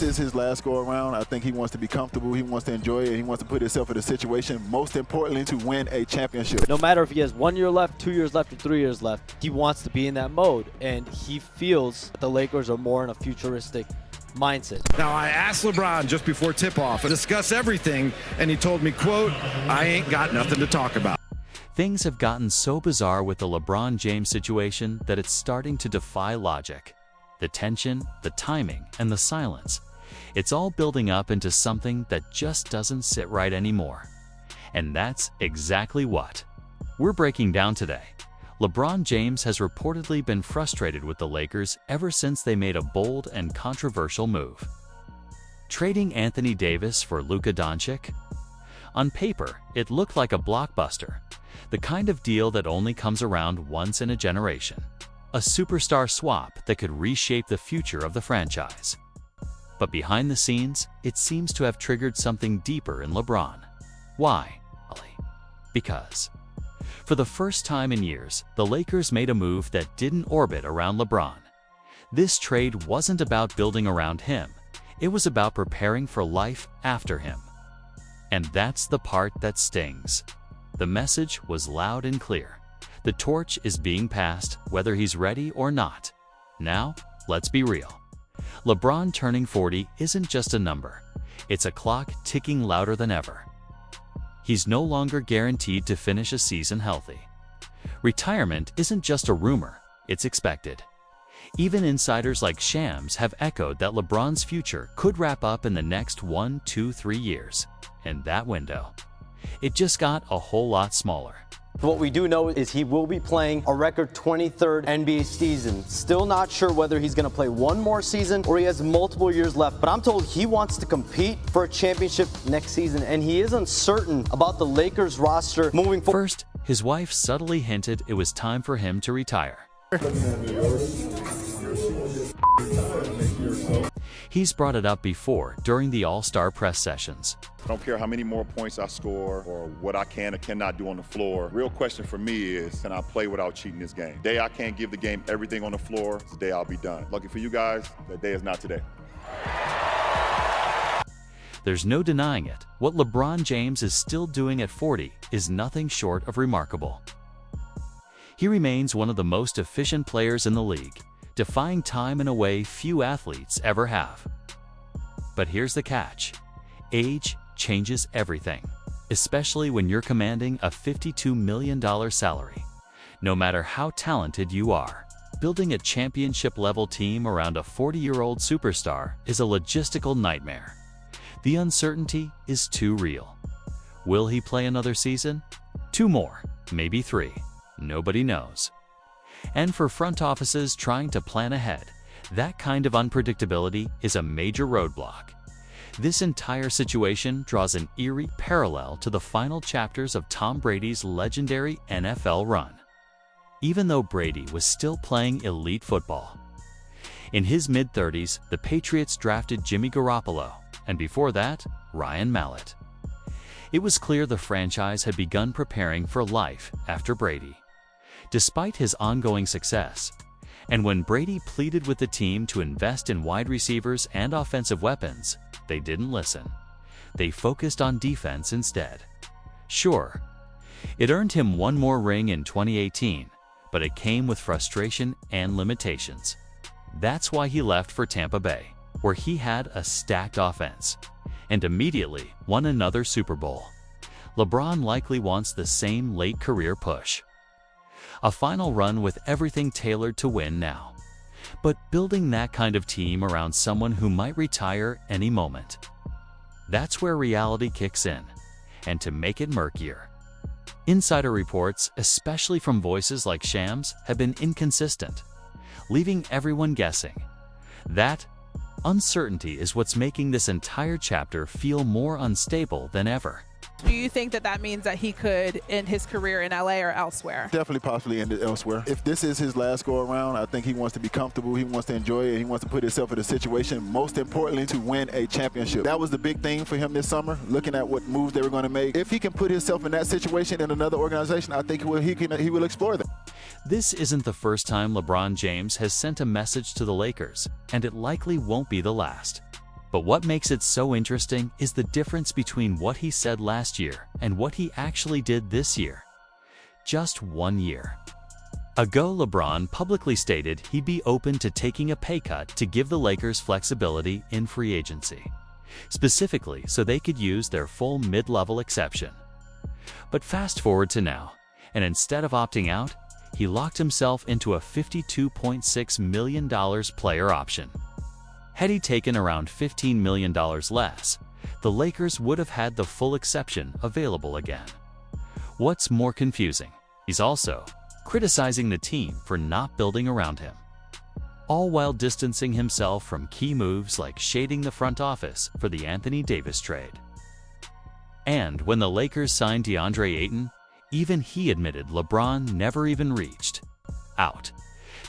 This is his last go around. I think he wants to be comfortable. He wants to enjoy it. He wants to put himself in a situation, most importantly, to win a championship. No matter if he has 1 year left, 2 years left, or 3 years left, he wants to be in that mode. And he feels the Lakers are more in a futuristic mindset. Now, I asked LeBron just before tip-off to discuss everything, and he told me, quote, "I ain't got nothing to talk about." Things have gotten so bizarre with the LeBron James situation that it's starting to defy logic. The tension, the timing, and the silence. It's all building up into something that just doesn't sit right anymore. And that's exactly what we're breaking down today. LeBron James has reportedly been frustrated with the Lakers ever since they made a bold and controversial move. Trading Anthony Davis for Luka Doncic? On paper, it looked like a blockbuster, the kind of deal that only comes around once in a generation. A superstar swap that could reshape the future of the franchise. But behind the scenes, it seems to have triggered something deeper in LeBron. Why? Because for the first time in years, the Lakers made a move that didn't orbit around LeBron. This trade wasn't about building around him. It was about preparing for life after him. And that's the part that stings. The message was loud and clear. The torch is being passed, whether he's ready or not. Now, let's be real. LeBron turning 40 isn't just a number. It's a clock ticking louder than ever. He's no longer guaranteed to finish a season healthy. Retirement isn't just a rumor, it's expected. Even insiders like Shams have echoed that LeBron's future could wrap up in the next 1, 2, 3 years. And that window, it just got a whole lot smaller. What we do know is he will be playing a record 23rd NBA season. Still not sure whether he's going to play one more season or he has multiple years left, but I'm told he wants to compete for a championship next season, and he is uncertain about the Lakers roster moving forward. First, his wife subtly hinted it was time for him to retire. He's brought it up before during the All-Star press sessions. I don't care how many more points I score or what I can or cannot do on the floor. Real question for me is, can I play without cheating this game? The day I can't give the game everything on the floor, it's the day I'll be done. Lucky for you guys, that day is not today. There's no denying it. What LeBron James is still doing at 40 is nothing short of remarkable. He remains one of the most efficient players in the league, defying time in a way few athletes ever have. But here's the catch. Age changes everything, especially when you're commanding a $52 million salary. No matter how talented you are, building a championship-level team around a 40-year-old superstar is a logistical nightmare. The uncertainty is too real. Will he play another season? 2 more, maybe 3. Nobody knows. And for front offices trying to plan ahead, that kind of unpredictability is a major roadblock. This entire situation draws an eerie parallel to the final chapters of Tom Brady's legendary NFL run. Even though Brady was still playing elite football. In his mid-30s, the Patriots drafted Jimmy Garoppolo, and before that, Ryan Mallett. It was clear the franchise had begun preparing for life after Brady. Despite his ongoing success, and when Brady pleaded with the team to invest in wide receivers and offensive weapons, they didn't listen. They focused on defense instead. Sure, it earned him 1 more ring in 2018, but it came with frustration and limitations. That's why he left for Tampa Bay, where he had a stacked offense, and immediately won another Super Bowl. LeBron likely wants the same late career push. A final run with everything tailored to win now. But building that kind of team around someone who might retire any moment. That's where reality kicks in, and to make it murkier. Insider reports, especially from voices like Shams, have been inconsistent, leaving everyone guessing. That uncertainty is what's making this entire chapter feel more unstable than ever. Do you think that that means that he could end his career in LA or elsewhere? Definitely possibly end it elsewhere. If this is his last go around, I think he wants to be comfortable. He wants to enjoy it. He wants to put himself in a situation, most importantly, to win a championship. That was the big thing for him this summer, looking at what moves they were going to make. If he can put himself in that situation in another organization, I think he will explore that. This isn't the first time LeBron James has sent a message to the Lakers, and it likely won't be the last. But what makes it so interesting is the difference between what he said last year and what he actually did this year. Just 1 year ago, LeBron publicly stated he'd be open to taking a pay cut to give the Lakers flexibility in free agency, specifically so they could use their full mid-level exception. But fast forward to now, and instead of opting out, he locked himself into a $52.6 million player option. Had he taken around $15 million less, the Lakers would have had the full exception available again. What's more confusing, he's also criticizing the team for not building around him, all while distancing himself from key moves like shading the front office for the Anthony Davis trade. And when the Lakers signed DeAndre Ayton, even he admitted LeBron never even reached out.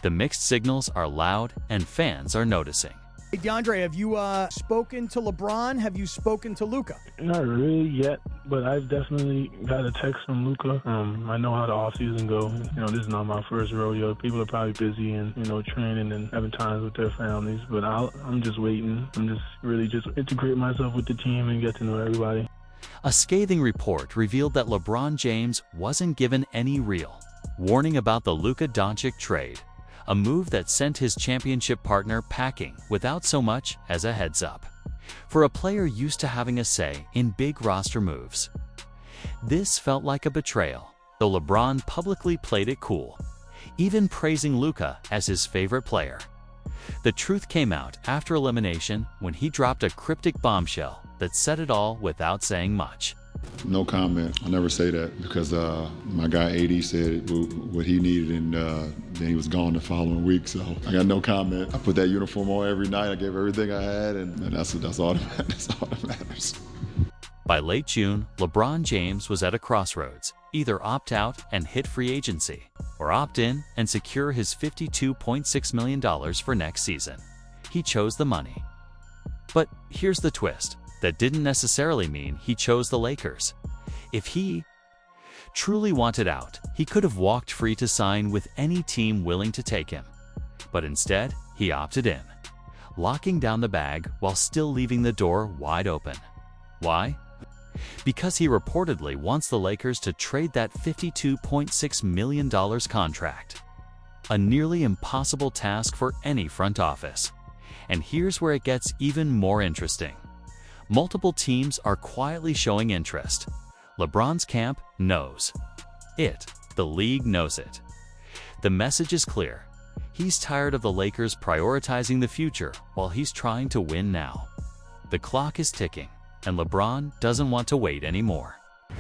The mixed signals are loud and fans are noticing. Hey, DeAndre, have you spoken to LeBron? Have you spoken to Luka? Not really yet, but I've definitely got a text from Luka. I know how the offseason goes. This is not my first rodeo. People are probably busy and, training and having times with their families, but I'm just waiting. I'm just really integrate myself with the team and get to know everybody. A scathing report revealed that LeBron James wasn't given any real warning about the Luka Doncic trade, a move that sent his championship partner packing without so much as a heads up. For a player used to having a say in big roster moves, this felt like a betrayal, though LeBron publicly played it cool, even praising Luka as his favorite player. The truth came out after elimination when he dropped a cryptic bombshell that said it all without saying much. No comment. I never say that because my guy AD said what he needed, and then he was gone the following week. So I got no comment. I put that uniform on every night. I gave everything I had, and that's all that matters. By late June, LeBron James was at a crossroads: either opt out and hit free agency, or opt in and secure his $52.6 million for next season. He chose the money. But here's the twist. That didn't necessarily mean he chose the Lakers. If he truly wanted out, he could have walked free to sign with any team willing to take him. But instead, he opted in, locking down the bag while still leaving the door wide open. Why? Because he reportedly wants the Lakers to trade that $52.6 million contract. A nearly impossible task for any front office. And here's where it gets even more interesting. Multiple teams are quietly showing interest. LeBron's camp knows it. The league knows it. The message is clear. He's tired of the Lakers prioritizing the future while he's trying to win now. The clock is ticking, and LeBron doesn't want to wait anymore.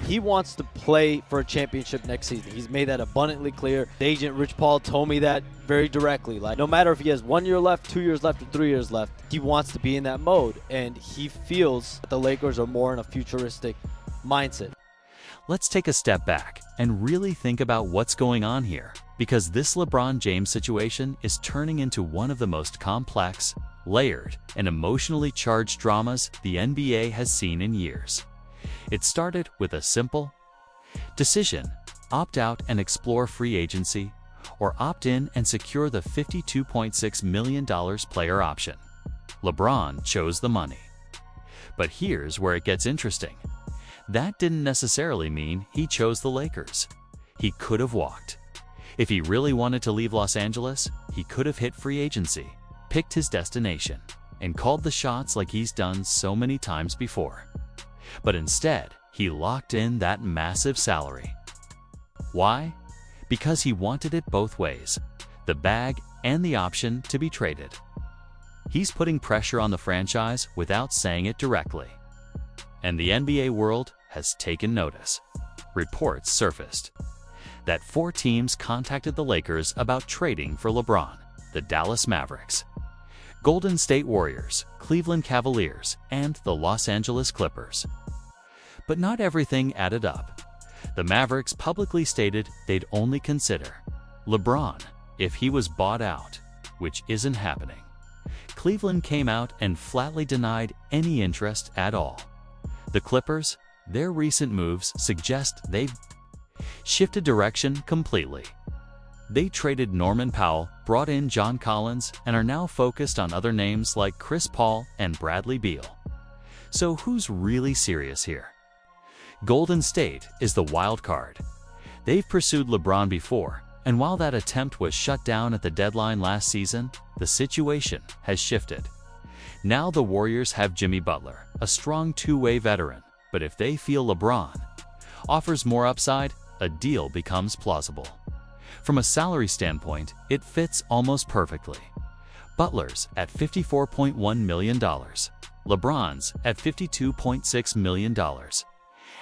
He wants to play for a championship next season. He's made that abundantly clear. The agent, Rich Paul, told me that very directly. Like, no matter if he has 1 year left, 2 years left, or 3 years left, he wants to be in that mode. And he feels that the Lakers are more in a futuristic mindset. Let's take a step back and really think about what's going on here, because this LeBron James situation is turning into one of the most complex, layered, and emotionally charged dramas the NBA has seen in years. It started with a simple decision: opt out and explore free agency, or opt in and secure the $52.6 million player option. LeBron chose the money. But here's where it gets interesting. That didn't necessarily mean he chose the Lakers. He could have walked. If he really wanted to leave Los Angeles, he could have hit free agency, picked his destination, and called the shots like he's done so many times before. But instead, he locked in that massive salary. Why? Because he wanted it both ways, the bag and the option to be traded. He's putting pressure on the franchise without saying it directly. And the NBA world has taken notice. Reports surfaced that 4 teams contacted the Lakers about trading for LeBron: the Dallas Mavericks, Golden State Warriors, Cleveland Cavaliers, and the Los Angeles Clippers. But not everything added up. The Mavericks publicly stated they'd only consider LeBron if he was bought out, which isn't happening. Cleveland came out and flatly denied any interest at all. The Clippers, their recent moves suggest they've shifted direction completely. They traded Norman Powell, brought in John Collins, and are now focused on other names like Chris Paul and Bradley Beal. So who's really serious here? Golden State is the wild card. They've pursued LeBron before, and while that attempt was shut down at the deadline last season, the situation has shifted. Now the Warriors have Jimmy Butler, a strong two-way veteran, but if they feel LeBron offers more upside, a deal becomes plausible. From a salary standpoint, it fits almost perfectly. Butler's at $54.1 million. LeBron's at $52.6 million.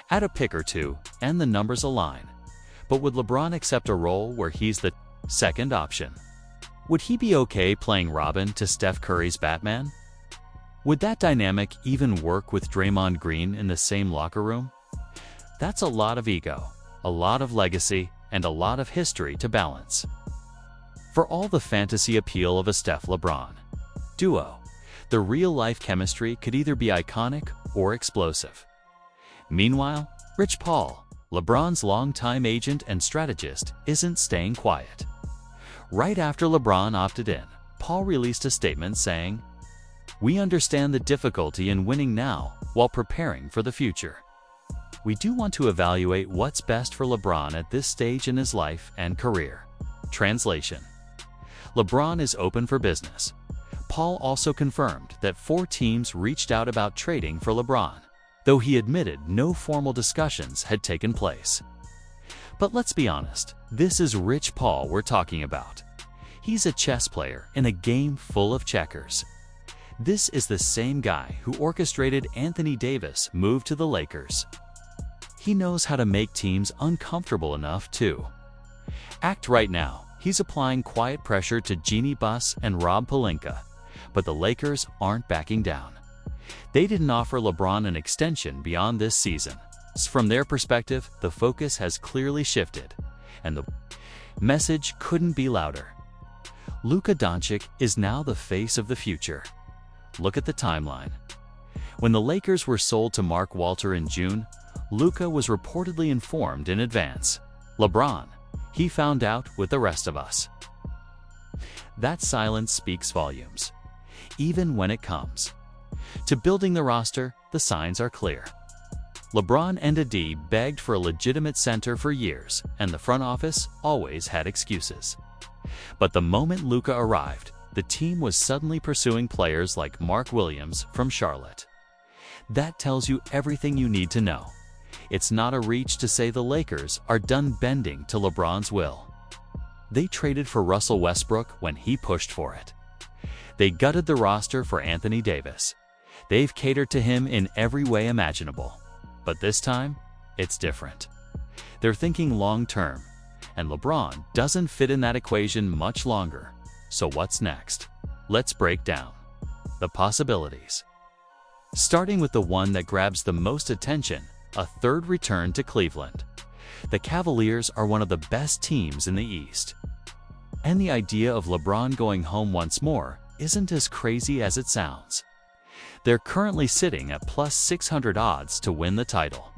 Add a pick or two, and the numbers align. But would LeBron accept a role where he's the second option? Would he be okay playing Robin to Steph Curry's Batman? Would that dynamic even work with Draymond Green in the same locker room? That's a lot of ego, a lot of legacy, and a lot of history to balance. For all the fantasy appeal of a Steph-LeBron duo, the real-life chemistry could either be iconic or explosive. Meanwhile, Rich Paul, LeBron's longtime agent and strategist, isn't staying quiet. Right after LeBron opted in, Paul released a statement saying, "We understand the difficulty in winning now while preparing for the future. We do want to evaluate what's best for LeBron at this stage in his life and career." Translation: LeBron is open for business. Paul also confirmed that 4 teams reached out about trading for LeBron, though he admitted no formal discussions had taken place. But let's be honest, this is Rich Paul we're talking about. He's a chess player in a game full of checkers. This is the same guy who orchestrated Anthony Davis' move to the Lakers. He knows how to make teams uncomfortable enough to act. Right now, he's applying quiet pressure to Jeannie Buss and Rob Pelinka, but the Lakers aren't backing down. They didn't offer LeBron an extension beyond this season. From their perspective, the focus has clearly shifted, and the message couldn't be louder. Luka Doncic is now the face of the future. Look at the timeline. When the Lakers were sold to Mark Walter in June, Luka was reportedly informed in advance. LeBron, he found out with the rest of us. That silence speaks volumes. Even when it comes to building the roster, the signs are clear. LeBron and AD begged for a legitimate center for years, and the front office always had excuses. But the moment Luka arrived, the team was suddenly pursuing players like Mark Williams from Charlotte. That tells you everything you need to know. It's not a reach to say the Lakers are done bending to LeBron's will. They traded for Russell Westbrook when he pushed for it. They gutted the roster for Anthony Davis. They've catered to him in every way imaginable. But this time, it's different. They're thinking long-term, and LeBron doesn't fit in that equation much longer. So what's next? Let's break down the possibilities. Starting with the one that grabs the most attention, a third return to Cleveland. The Cavaliers are one of the best teams in the East. And the idea of LeBron going home once more isn't as crazy as it sounds. They're currently sitting at plus 600 odds to win the title.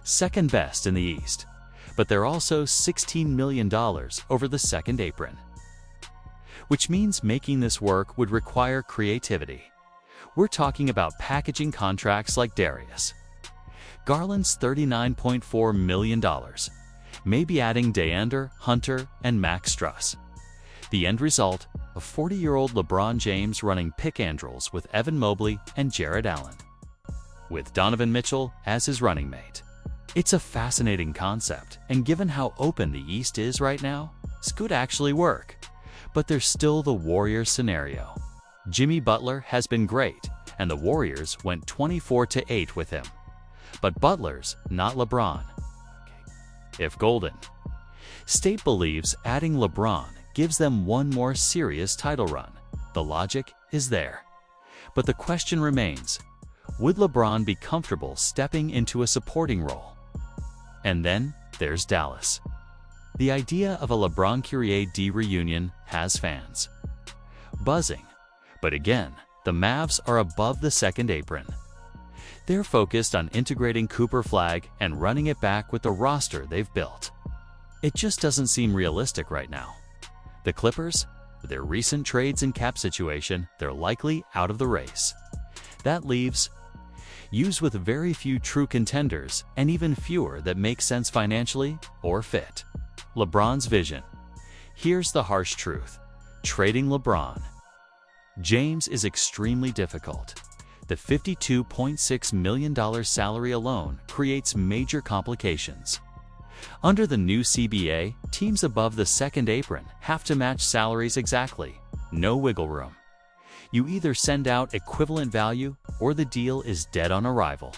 Second best in the East, but they're also $16 million over the second apron. Which means making this work would require creativity. We're talking about packaging contracts like Darius Garland's $39.4 million, maybe adding DeAndre Hunter and Max Struss. The end result, a 40-year-old LeBron James running pick and rolls with Evan Mobley and Jared Allen, with Donovan Mitchell as his running mate. It's a fascinating concept, and given how open the East is right now, this could actually work. But there's still the Warriors scenario. Jimmy Butler has been great, and the Warriors went 24-8 with him. But Butler's not LeBron. If Golden State believes adding LeBron gives them one more serious title run, the logic is there. But the question remains, would LeBron be comfortable stepping into a supporting role? And then there's Dallas. The idea of a LeBron-Kyrie reunion has fans buzzing. But again, the Mavs are above the second apron. They're focused on integrating Cooper Flag and running it back with the roster they've built. It just doesn't seem realistic right now. The Clippers, with their recent trades and cap situation, they're likely out of the race. That leaves U's with very few true contenders and even fewer that make sense financially or fit. LeBron's vision. Here's the harsh truth. Trading LeBron James is extremely difficult. The $52.6 million salary alone creates major complications. Under the new CBA, teams above the second apron have to match salaries exactly. No wiggle room. You either send out equivalent value or the deal is dead on arrival.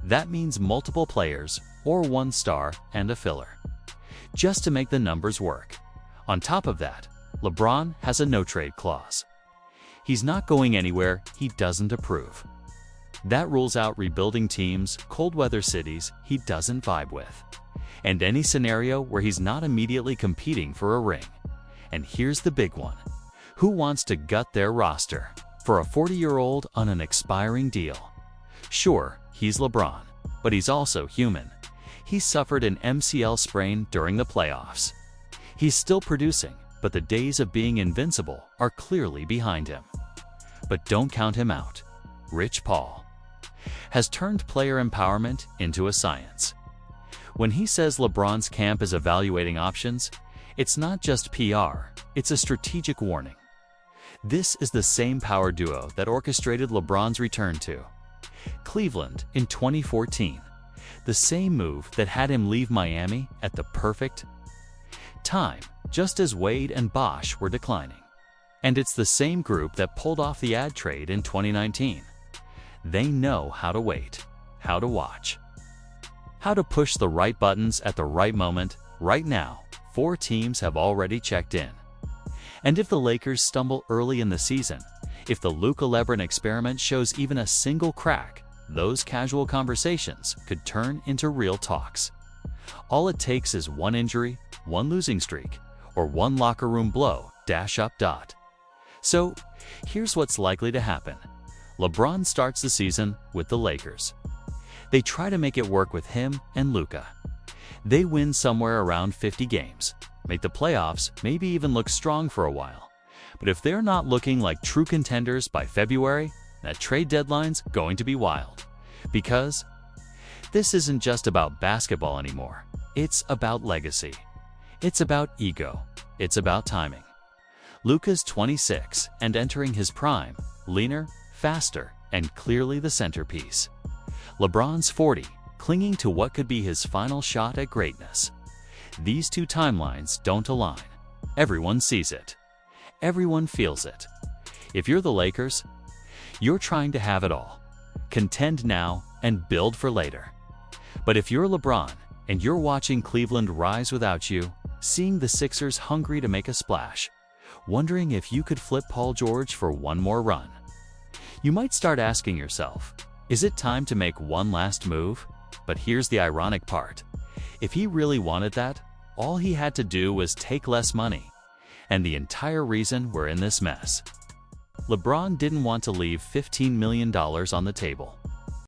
That means multiple players or one star and a filler, just to make the numbers work. On top of that, LeBron has a no-trade clause. He's not going anywhere he doesn't approve. That rules out rebuilding teams, cold weather cities he doesn't vibe with, and any scenario where he's not immediately competing for a ring. And here's the big one. Who wants to gut their roster for a 40-year-old on an expiring deal? Sure, he's LeBron, but he's also human. He suffered an MCL sprain during the playoffs. He's still producing, but the days of being invincible are clearly behind him. But don't count him out. Rich Paul has turned player empowerment into a science. When he says LeBron's camp is evaluating options, it's not just PR, it's a strategic warning. This is the same power duo that orchestrated LeBron's return to Cleveland in 2014, the same move that had him leave Miami at the perfect time, just as Wade and Bosh were declining. And it's the same group that pulled off the ad trade in 2019. They know how to wait, how to watch, how to push the right buttons at the right moment. Right now, 4 teams have already checked in. And if the Lakers stumble early in the season, if the Luka LeBron experiment shows even a single crack, those casual conversations could turn into real talks. All it takes is one injury, one losing streak, or one locker room blow --. So, here's what's likely to happen. LeBron starts the season with the Lakers. They try to make it work with him and Luka. They win somewhere around 50 games, make the playoffs, maybe even look strong for a while. But if they're not looking like true contenders by February, that trade deadline's going to be wild. Because this isn't just about basketball anymore. It's about legacy. It's about ego. It's about timing. Luka's 26 and entering his prime, leaner, faster, and clearly the centerpiece. LeBron's 40, clinging to what could be his final shot at greatness. These two timelines don't align. Everyone sees it. Everyone feels it. If you're the Lakers, you're trying to have it all. Contend now and build for later. But if you're LeBron and you're watching Cleveland rise without you, seeing the Sixers hungry to make a splash, wondering if you could flip Paul George for one more run, you might start asking yourself, is it time to make one last move? But here's the ironic part. If he really wanted that, all he had to do was take less money. And the entire reason we're in this mess. LeBron didn't want to leave $15 million on the table.